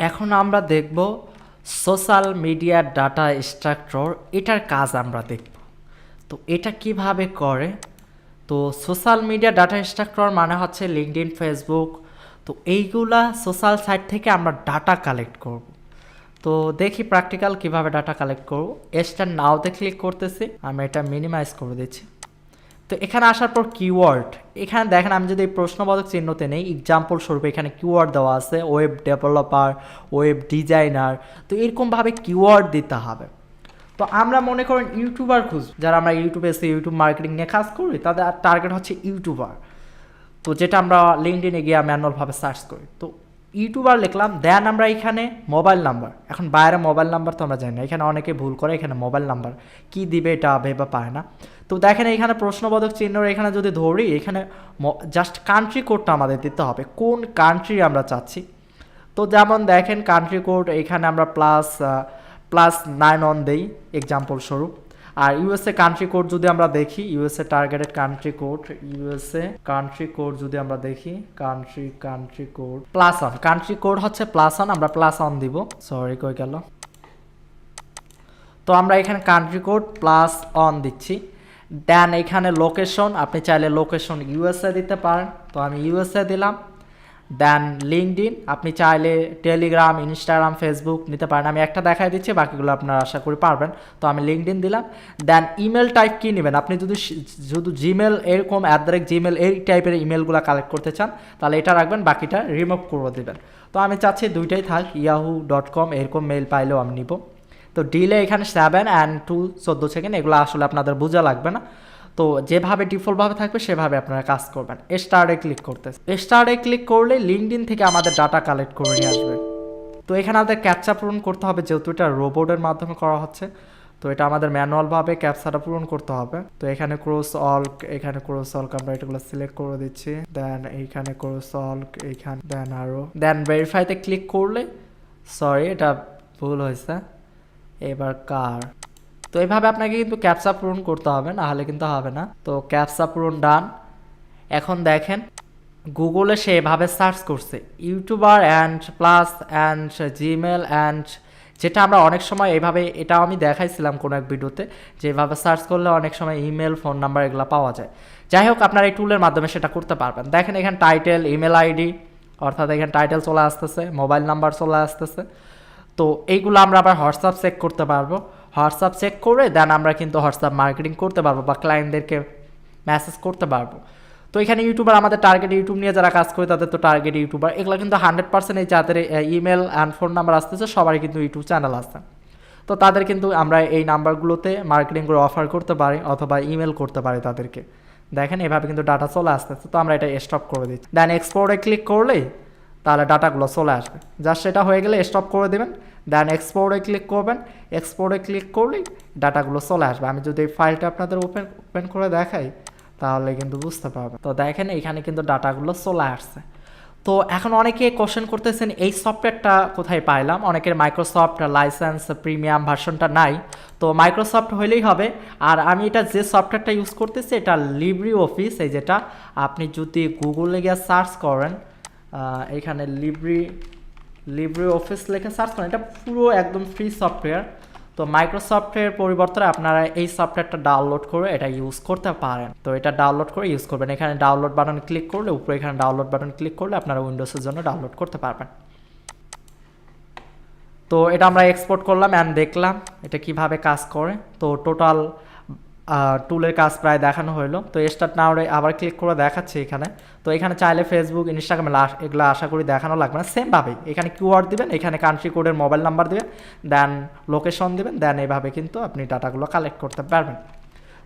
এখন আমরা দেখব সোশ্যাল মিডিয়া ডাটা স্ট্রাকচার, এটার কাজ আমরা দেখব। তো এটা কিভাবে করে, তো সোশ্যাল মিডিয়া ডাটা স্ট্রাকচার মানে হচ্ছে লিঙ্কডইন, ফেসবুক, তো এইগুলা সোশ্যাল সাইট থেকে আমরা ডাটা কালেক্ট করব। তো দেখি প্র্যাকটিক্যাল কিভাবে ডাটা কালেক্ট করব। স্টার্ট নাওতে ক্লিক করতেছি, আমি এটা মিনিমাইজ করে দিচ্ছি। তো এখানে আসার পর কিওয়ার্ড, এখানে দেখেন আমি যদি এই প্রশ্নবোধক চিহ্নতে নেই, এক্সাম্পল স্বরূপ এখানে কিওয়ার্ড দেওয়া আছে ওয়েব ডেভেলপার, ওয়েব ডিজাইনার, তো এরকমভাবে কিওয়ার্ড দিতে হবে। তো আমরা মনে করেন ইউটিউবার যারা আমরা ইউটিউবে এসে ইউটিউব মার্কেটিং নিয়ে কাজ করি, তাদের টার্গেট হচ্ছে ইউটিউবার, তো যেটা আমরা লিঙ্কডইনে গিয়ে ম্যানুয়ালভাবে সার্চ করি। তো ইউটিউবার লিখলাম, দেন আমরা এখানে মোবাইল নাম্বার, এখন বাইরে মোবাইল নাম্বার তো আমরা জানি না, এখানে অনেকে ভুল করে, এখানে মোবাইল নাম্বার কি দিবে এটা ভেবে পায় না। তো দেখেন এখানে প্রশ্নবোধক চিহ্ন, এখানে যদি ধরি, এখানে জাস্ট কান্ট্রি কোডটা আমাদের দিতে হবে, কোন কান্ট্রি আমরা চাচ্ছি। তো যেমন দেখেন কান্ট্রি কোড এখানে আমরা +9 দেই এক্সাম্পল স্বরূপ। আর ইউএসএ কান্ট্রি কোড যদি আমরা দেখি, USA targeted country code, USA country code যদি আমরা দেখি, কান্ট্রি কোড +1, কান্ট্রি কোড হচ্ছে +1, আমরা +1 দিব। সরি কই গেল, তো আমরা এখানে কান্ট্রি কোড +1 দিচ্ছি। দেন এখানে লোকেশন, আপনি চাইলে লোকেশন ইউএসএ দিতে পারেন, তো আমি ইউএসএ দিলাম। দেন লিঙ্কডইন, আপনি চাইলে টেলিগ্রাম, ইনস্টাগ্রাম, ফেসবুক নিতে পারেন, আমি একটা দেখাই দিচ্ছি, বাকিগুলো আপনারা আশা করি পারবেন। তো আমি লিঙ্কডইন দিলাম। দেন ইমেল টাইপ কী নেবেন, আপনি যদি শুধু জিমেল এরকম @gmail এই টাইপের ইমেলগুলো কালেক্ট করতে চান তাহলে এটা রাখবেন, বাকিটা রিমুভ করে দেবেন। তো আমি চাচ্ছি দুইটাই থাক, yahoo.com এরকম মেল পাইলেও আমি নিব। তো ডিলে এখানে 7 and 2 14 সেকেন্ড, এগুলো আসলে আপনাদের বোঝা লাগবে না, তো যেভাবে ডিফল্টভাবে থাকবে সেভাবে আপনারা কাজ করবেন। স্টার্টে ক্লিক করতে, স্টার্টে ক্লিক করলে লিঙ্কডইন থেকে আমাদের ডাটা কালেক্ট করে নিয়ে আসবে। তো এখানে আমাদের ক্যাপচা পূরণ করতে হবে, যেহেতু এটা রোবটের মাধ্যমে করা হচ্ছে, তো এটা আমাদের ম্যানুয়ালভাবে ক্যাপচাটা পূরণ করতে হবে। তো এখানে ক্রস অল, এখানে ক্রস অল আমরা এটাগুলো সিলেক্ট করে দিচ্ছি। দেন এইখানে ক্রস অল, এইখানে দেন আরও, দেন ভেরিফাইতে ক্লিক করলে, সরি এটা ভুল হয়েছে, এবার কার, তো এইভাবে আপনাকে কিন্তু ক্যাপচা পূরণ করতে হবে, না হলে কিন্তু হবে না। তো ক্যাপচা পূরণ ডান। এখন দেখেন গুগলে সে এভাবে সার্চ করছে YouTuber and plus and Gmail and, যেটা আমরা অনেক সময় এইভাবে, এটাও আমি দেখাইছিলাম কোনো এক ভিডিওতে, যেভাবে সার্চ করলে অনেক সময় ইমেল, ফোন নাম্বার এগুলো পাওয়া যায়। যাই হোক, আপনার এই টুলের মাধ্যমে সেটা করতে পারবেন। দেখেন এখানে টাইটেল, ইমেল আইডি, অর্থাৎ এখানে টাইটেল চলে আসতেছে, মোবাইল নাম্বার চলে আসতেছে। তো এইগুলো আমরা আবার হোয়াটসঅ্যাপ চেক করতে পারবো, হোয়াটসঅ্যাপ চেক করে দেন আমরা কিন্তু হোয়াটসঅ্যাপ মার্কেটিং করতে পারবো বা ক্লায়েন্টদেরকে মেসেজ করতে পারবো। তো এখানে ইউটিউবার আমাদের টার্গেট, ইউটিউব নিয়ে যারা কাজ করে তাদের তো টার্গেট ইউটিউবার, এগুলো কিন্তু 100% এই যাদের ইমেল অ্যান্ড ফোন নাম্বার আসতেছে সবারই কিন্তু ইউটিউব চ্যানেল আছে। তো তাদের কিন্তু আমরা এই নাম্বারগুলোতে মার্কেটিং করে অফার করতে পারি অথবা ইমেল করতে পারি তাদেরকে। দেখেন এভাবে কিন্তু ডাটা চলে আসতেছে, তো আমরা এটা স্টপ করে দিচ্ছি। দেন এক্সপোর্টে ক্লিক করলেই তাহলে ডাটাগুলো চলে আসবে, জাস্ট সেটা হয়ে গেলে স্টপ করে দেবেন। দেন এক্সপোর্টে ক্লিক করবেন, এক্সপোর্টে ক্লিক করলেই ডাটাগুলো চলে আসবে। আমি যদি এই ফাইলটা আপনাদের ওপেন করে দেখাই তাহলে কিন্তু বুঝতে পারবেন। তো দেখেন এখানে কিন্তু ডাটাগুলো চলে আসছে। তো এখন অনেকে কোশ্চেন করতেছেন এই সফটওয়্যারটা কোথায় পাইলাম, অনেকের মাইক্রোসফট লাইসেন্স প্রিমিয়াম ভার্সনটা নাই, তো মাইক্রোসফট হইলেই হবে। আর আমি এটা যে সফটওয়্যারটা ইউজ করতেছি এটা লিব্রি অফিস, এই যেটা আপনি যদি গুগলে গিয়ে সার্চ করেন, এখানে লিব্রি অফিস লিখে সার্চ করেন, এটা পুরো একদম ফ্রি সফটওয়্যার। তো মাইক্রোসফটের পরিবর্তে আপনারা এই সফটওয়্যারটা ডাউনলোড করে এটা ইউজ করতে পারেন। তো এটা ডাউনলোড করে ইউজ করবেন, এখানে ডাউনলোড বাটন ক্লিক করলে উপরে এখানে ডাউনলোড বাটন ক্লিক করলে আপনারা উইন্ডোজের জন্য ডাউনলোড করতে পারবেন। তো এটা আমরা এক্সপোর্ট করলাম অ্যান্ড দেখলাম এটা কিভাবে কাজ করে। তো টোটাল টুলের কাজ প্রায় দেখানো হলো। তো স্টার্ট নাও আবার ক্লিক করে দেখাচ্ছে এখানে। তো এখানে চাইলে ফেসবুক, ইনস্টাগ্রাম এগুলো আশা করি দেখানো লাগবে না, সেমভাবেই এখানে কিওয়ার্ড দিবেন, এখানে কান্ট্রি কোডের মোবাইল নাম্বার দিবেন, দেন লোকেশন দিবেন, দেন এইভাবে কিন্তু আপনি ডাটাগুলো কালেক্ট করতে পারবেন।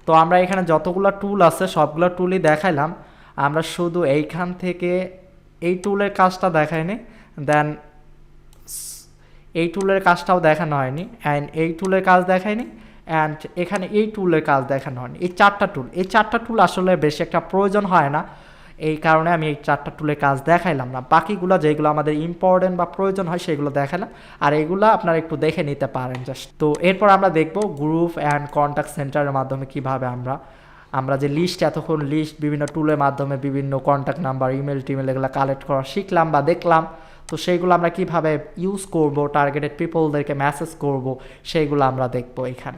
তো আমরা এখানে যতগুলো টুল আছে সবগুলো টুলই দেখাইলাম, আমরা শুধু এইখান থেকে এই টুলের কাজটা দেখাইনি, দেন এই টুলের কাজটাও দেখানো হয়নি, অ্যান্ড এই টুলের কাজ দেখায়নি, অ্যান্ড এখানে এই টুলের কাজ দেখানো হয়নি। এই চারটা টুল আসলে বেশি একটা প্রয়োজন হয় না, এই কারণে আমি এই চারটা টুলের কাজ দেখাইলাম না। বাকিগুলো যেগুলো আমাদের ইম্পর্টেন্ট বা প্রয়োজন হয় সেগুলো দেখালাম, আর এগুলো আপনারা একটু দেখে নিতে পারেন জাস্ট। তো এরপর আমরা দেখব গ্রুপ অ্যান্ড কন্ট্যাক্ট সেন্টারের মাধ্যমে কিভাবে আমরা যে লিস্ট, এতক্ষণ লিস্ট বিভিন্ন টুলের মাধ্যমে বিভিন্ন কন্ট্যাক্ট নাম্বার, ইমেল টিমেল এগুলো কালেক্ট করা শিখলাম বা দেখলাম। তো সেইগুলো আমরা কিভাবে ইউজ করব, টার্গেটেড পিপলদেরকে মেসেজ করব, সেইগুলো আমরা দেখবো এখানে।